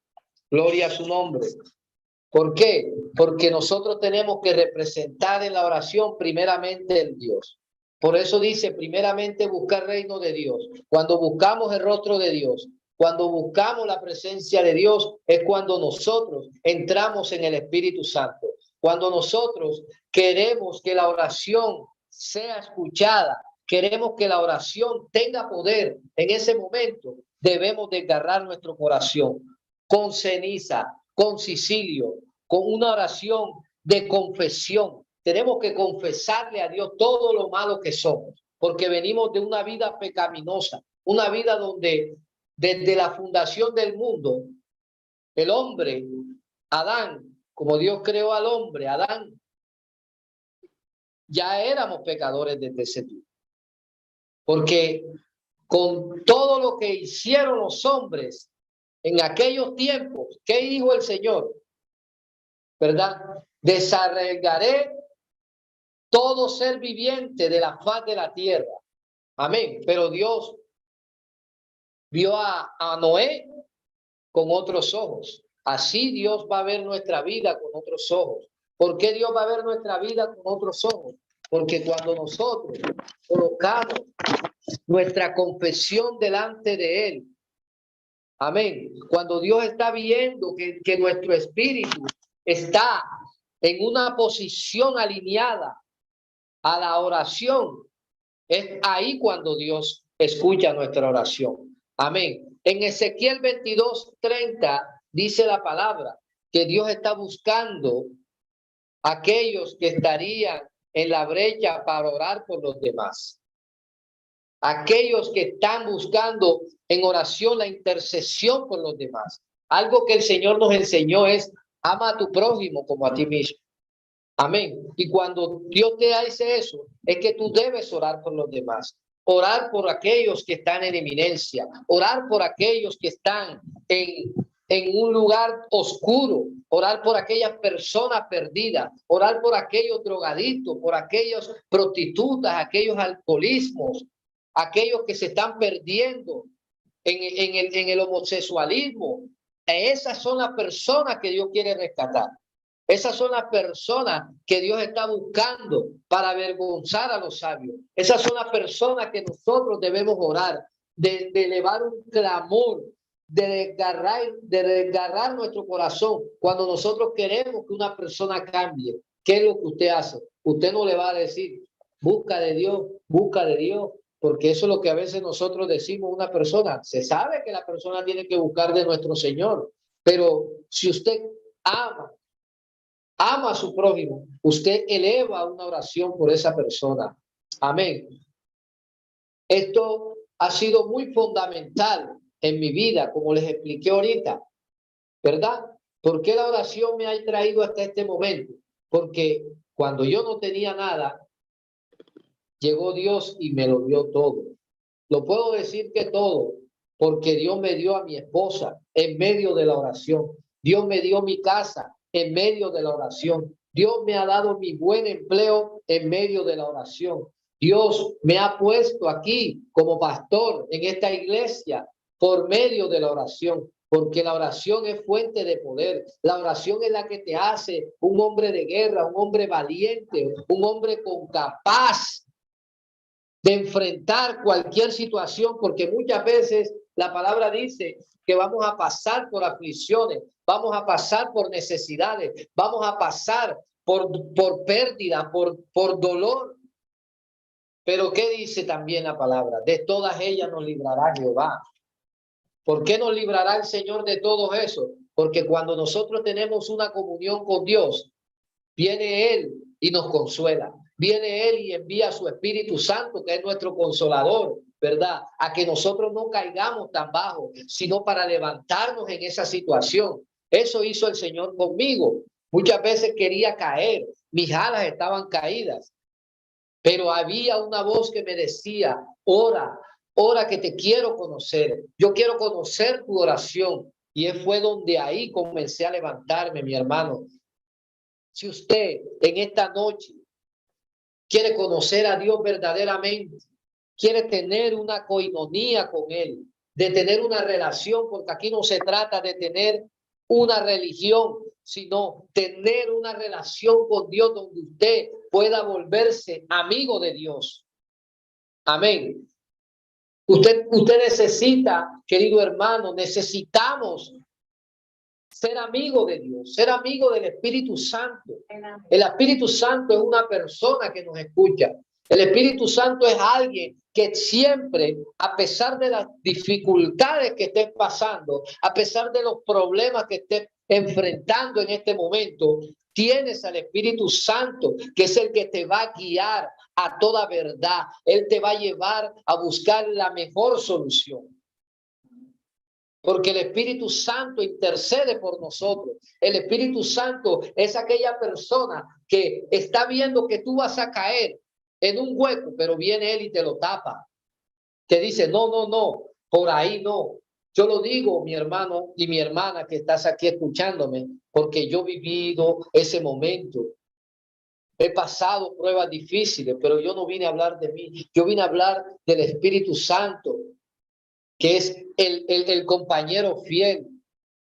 Gloria a su nombre. ¿Por qué? Porque nosotros tenemos que representar en la oración primeramente el Dios. Por eso dice primeramente buscar el reino de Dios. Cuando buscamos el rostro de Dios, cuando buscamos la presencia de Dios, es cuando nosotros entramos en el Espíritu Santo. Cuando nosotros queremos que la oración sea escuchada, queremos que la oración tenga poder, en ese momento debemos desgarrar nuestro corazón con ceniza, con sicilio, con una oración de confesión. Tenemos que confesarle a Dios todo lo malo que somos, porque venimos de una vida pecaminosa, una vida donde desde la fundación del mundo, el hombre, Adán, como Dios creó al hombre, Adán, ya éramos pecadores desde ese tiempo. Porque con todo lo que hicieron los hombres en aquellos tiempos, ¿qué dijo el Señor? ¿Verdad? Desarraigaré todo ser viviente de la faz de la tierra. Amén. Pero Dios vio a Noé con otros ojos. Así Dios va a ver nuestra vida con otros ojos. ¿Por qué Dios va a ver nuestra vida con otros ojos? Porque cuando nosotros colocamos nuestra confesión delante de Él, amén, cuando Dios está viendo que nuestro espíritu está en una posición alineada a la oración, es ahí cuando Dios escucha nuestra oración. Amén. En Ezequiel 22:30 dice la palabra que Dios está buscando aquellos que estarían en la brecha para orar por los demás. Aquellos que están buscando en oración la intercesión por los demás. Algo que el Señor nos enseñó es: ama a tu prójimo como a ti mismo. Amén. Y cuando Dios te dice eso, es que tú debes orar por los demás. Orar por aquellos que están en eminencia. Orar por aquellos que están en un lugar oscuro. Orar por aquellas personas perdidas. Orar por aquellos drogadictos, por aquellos prostitutas, aquellos alcoholismos, aquellos que se están perdiendo en el homosexualismo. Esas son las personas que Dios quiere rescatar. Esas son las personas que Dios está buscando para avergonzar a los sabios. Esas son las personas que nosotros debemos orar, de elevar un clamor, de desgarrar nuestro corazón. Cuando nosotros queremos que una persona cambie, ¿qué es lo que usted hace? Usted no le va a decir, busca de Dios, porque eso es lo que a veces nosotros decimos a una persona. Se sabe que la persona tiene que buscar de nuestro Señor, pero si usted ama a su prójimo, usted eleva una oración por esa persona. Amén. Esto ha sido muy fundamental en mi vida, como les expliqué ahorita, ¿verdad? ¿Por qué la oración me ha traído hasta este momento? Porque cuando yo no tenía nada, llegó Dios y me lo dio todo. Lo puedo decir que todo, porque Dios me dio a mi esposa en medio de la oración. Dios me dio mi casa en medio de la oración. Dios me ha dado mi buen empleo en medio de la oración. Dios me ha puesto aquí como pastor en esta iglesia por medio de la oración, porque la oración es fuente de poder. La oración es la que te hace un hombre de guerra, un hombre valiente, un hombre con capaz de enfrentar cualquier situación, porque muchas veces la palabra dice que vamos a pasar por aflicciones, vamos a pasar por necesidades, vamos a pasar por pérdida, por dolor. Pero ¿qué dice también la palabra? De todas ellas nos librará Jehová. ¿Por qué nos librará el Señor de todo eso? Porque cuando nosotros tenemos una comunión con Dios, viene Él y nos consuela. Viene Él y envía a su Espíritu Santo, que es nuestro consolador, ¿verdad? A que nosotros no caigamos tan bajo, sino para levantarnos en esa situación. Eso hizo el Señor conmigo. Muchas veces quería caer, mis alas estaban caídas, pero había una voz que me decía, ora, ora que te quiero conocer. Yo quiero conocer tu oración. Y fue donde ahí comencé a levantarme, mi hermano. Si usted en esta noche quiere conocer a Dios verdaderamente, quiere tener una coinonía con Él, de tener una relación, porque aquí no se trata de tener una religión, sino tener una relación con Dios donde usted pueda volverse amigo de Dios. Amén. Usted necesita, querido hermano, necesitamos ser amigo de Dios, ser amigo del Espíritu Santo. El Espíritu Santo es una persona que nos escucha. El Espíritu Santo es alguien que siempre, a pesar de las dificultades que estés pasando, a pesar de los problemas que estés enfrentando en este momento, tienes al Espíritu Santo, que es el que te va a guiar a toda verdad. Él te va a llevar a buscar la mejor solución. Porque el Espíritu Santo intercede por nosotros. El Espíritu Santo es aquella persona que está viendo que tú vas a caer en un hueco, pero viene Él y te lo tapa. Te dice, no, por ahí no. Yo lo digo, mi hermano y mi hermana que estás aquí escuchándome, porque yo he vivido ese momento. He pasado pruebas difíciles, pero yo no vine a hablar de mí. Yo vine a hablar del Espíritu Santo, que es el compañero fiel,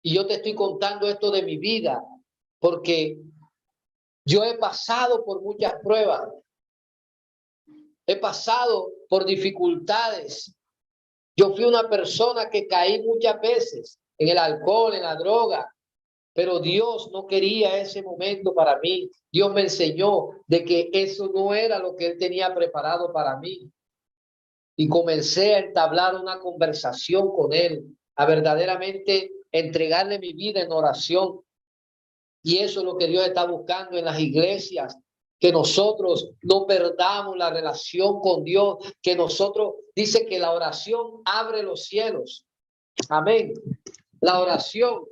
Y yo te estoy contando esto de mi vida porque yo he pasado por muchas pruebas. He pasado por dificultades. Yo fui una persona que caí muchas veces en el alcohol, en la droga, pero Dios no quería ese momento para mí. Dios me enseñó de que eso no era lo que Él tenía preparado para mí. Y comencé a entablar una conversación con Él, a verdaderamente entregarle mi vida en oración. Y eso es lo que Dios está buscando en las iglesias, que nosotros no perdamos la relación con Dios, que nosotros, dice que la oración abre los cielos. Amén. La oración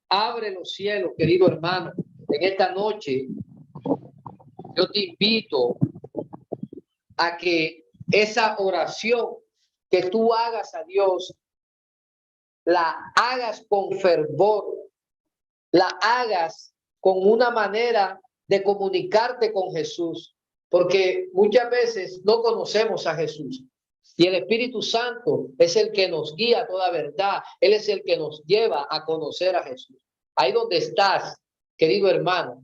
abre los cielos, querido hermano. En esta noche yo te invito a que esa oración que tú hagas a Dios, la hagas con fervor, la hagas con una manera de comunicarte con Jesús, porque muchas veces no conocemos a Jesús. Y el Espíritu Santo es el que nos guía a toda verdad. Él es el que nos lleva a conocer a Jesús. Ahí donde estás, querido hermano,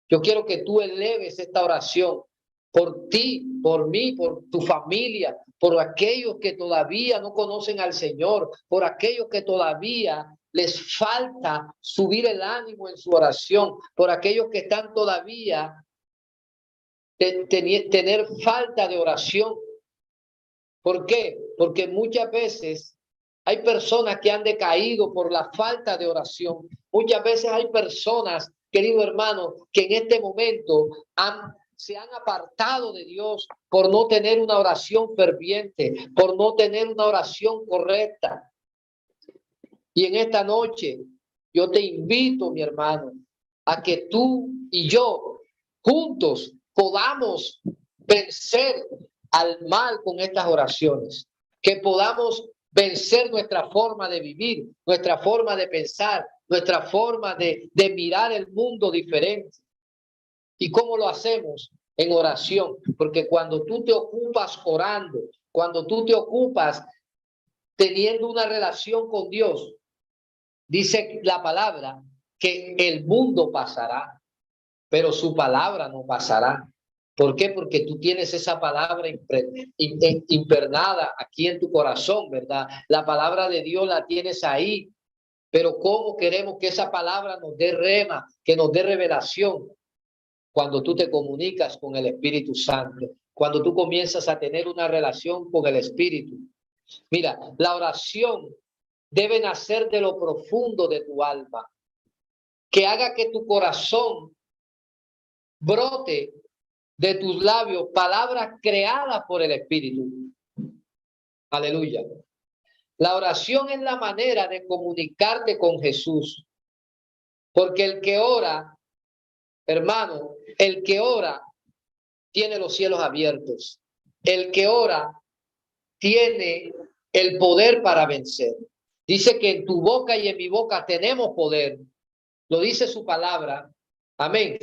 yo quiero que tú eleves esta oración por ti, por mí, por tu familia, por aquellos que todavía no conocen al Señor, por aquellos que todavía les falta subir el ánimo en su oración, por aquellos que están todavía tener falta de oración. ¿Por qué? Porque muchas veces hay personas que han decaído por la falta de oración. Muchas veces hay personas, querido hermano, que en este momento se han apartado de Dios por no tener una oración ferviente, por no tener una oración correcta. Y en esta noche yo te invito, mi hermano, a que tú y yo juntos podamos vencer al mal con estas oraciones, que podamos vencer nuestra forma de vivir, nuestra forma de pensar, nuestra forma de mirar el mundo diferente. ¿Y cómo lo hacemos? En oración, porque cuando tú te ocupas orando, cuando tú te ocupas teniendo una relación con Dios, dice la palabra que el mundo pasará, pero su palabra no pasará. ¿Por qué? Porque tú tienes esa palabra impernada aquí en tu corazón, ¿verdad? La palabra de Dios la tienes ahí, pero ¿cómo queremos que esa palabra nos dé rema, que nos dé revelación? Cuando tú te comunicas con el Espíritu Santo, cuando tú comienzas a tener una relación con el Espíritu. Mira, la oración debe nacer de lo profundo de tu alma, que haga que tu corazón brote de tus labios palabras creadas por el Espíritu. Aleluya. La oración es la manera de comunicarte con Jesús, porque el que ora, hermano, el que ora tiene los cielos abiertos. El que ora tiene el poder para vencer. Dice que en tu boca y en mi boca tenemos poder. Lo dice su palabra. Amén.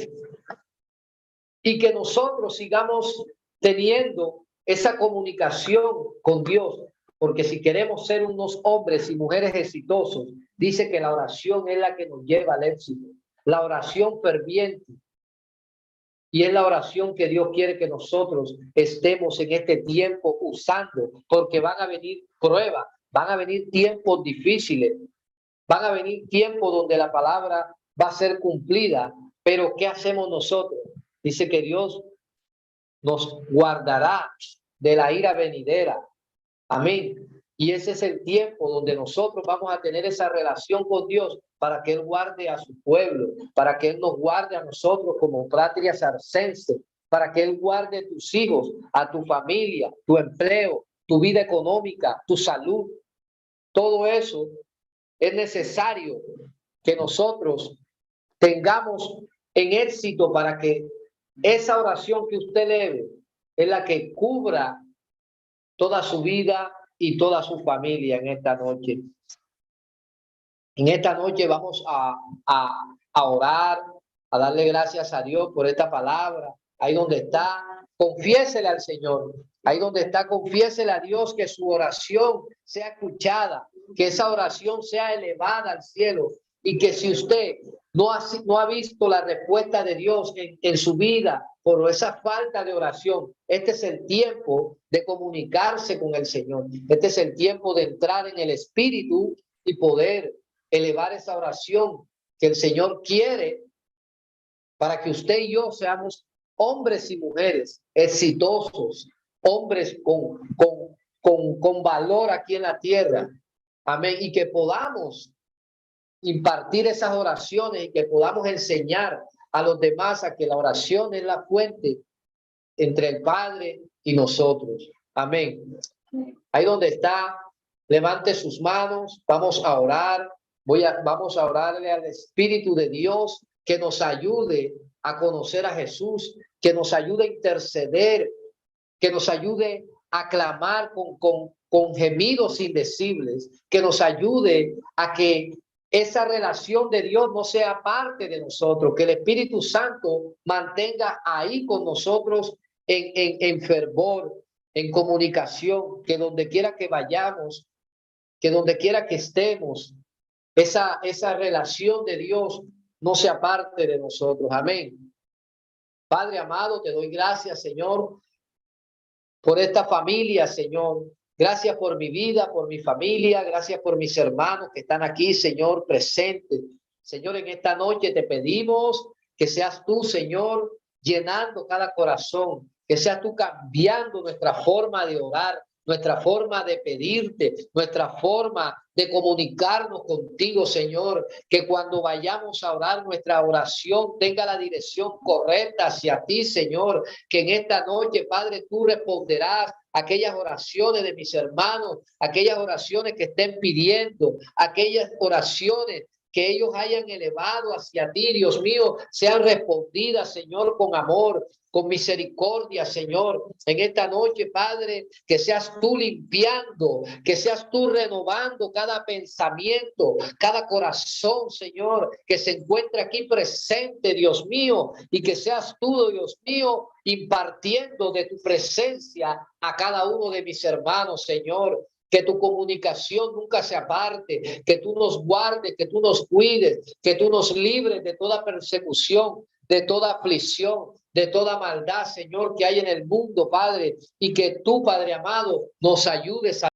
Y que nosotros sigamos teniendo esa comunicación con Dios, porque si queremos ser unos hombres y mujeres exitosos, dice que la oración es la que nos lleva al éxito, la oración ferviente. Y es la oración que Dios quiere que nosotros estemos en este tiempo usando, porque van a venir pruebas, van a venir tiempos difíciles, van a venir tiempos donde la palabra va a ser cumplida. Pero ¿qué hacemos nosotros? Dice que Dios nos guardará de la ira venidera. Amén. Y ese es el tiempo donde nosotros vamos a tener esa relación con Dios para que Él guarde a su pueblo, para que Él nos guarde a nosotros como patria sarcense, para que Él guarde a tus hijos, a tu familia, tu empleo, tu vida económica, tu salud. Todo eso es necesario que nosotros tengamos en éxito para que esa oración que usted lee es la que cubra toda su vida y toda su familia en esta noche. En esta noche vamos a orar, a darle gracias a Dios por esta palabra. Ahí donde está, confiésele al Señor. Ahí donde está, confiésele a Dios que su oración sea escuchada. que esa oración sea elevada al cielo y que si usted no ha visto la respuesta de Dios en su vida por esa falta de oración, este es el tiempo de comunicarse con el Señor. Este es el tiempo de entrar en el Espíritu y poder elevar esa oración que el Señor quiere para que usted y yo seamos hombres y mujeres exitosos, hombres con valor aquí en la tierra. Amén. Y que podamos impartir esas oraciones y que podamos enseñar a los demás a que la oración es la fuente entre el Padre y nosotros. Amén. Ahí donde está, levante sus manos, vamos a orar. Vamos a orarle al Espíritu de Dios que nos ayude a conocer a Jesús, que nos ayude a interceder, que nos ayude a clamar con gemidos indecibles, que nos ayude a que esa relación de Dios no sea parte de nosotros, que el Espíritu Santo mantenga ahí con nosotros en fervor, en comunicación, que donde quiera que vayamos, que donde quiera que estemos, esa relación de Dios no sea parte de nosotros. Amén. Padre amado, te doy gracias, Señor, por esta familia, Señor. Gracias por mi vida, por mi familia. Gracias por mis hermanos que están aquí, Señor, presentes. Señor, en esta noche te pedimos que seas tú, Señor, llenando cada corazón, que seas tú cambiando nuestra forma de orar, nuestra forma de pedirte, nuestra forma de comunicarnos contigo, Señor, que cuando vayamos a orar nuestra oración tenga la dirección correcta hacia ti, Señor, que en esta noche, Padre, tú responderás aquellas oraciones de mis hermanos, aquellas oraciones que estén pidiendo, aquellas oraciones que ellos hayan elevado hacia ti, Dios mío, sean respondidas, Señor, con amor, con misericordia, Señor. En esta noche, Padre, que seas tú limpiando, que seas tú renovando cada pensamiento, cada corazón, Señor, que se encuentre aquí presente, Dios mío, y que seas tú, Dios mío, impartiendo de tu presencia a cada uno de mis hermanos, Señor. Que tu comunicación nunca se aparte, que tú nos guardes, que tú nos cuides, que tú nos libres de toda persecución, de toda aflicción, de toda maldad, Señor, que hay en el mundo, Padre, y que tú, Padre amado, nos ayudes a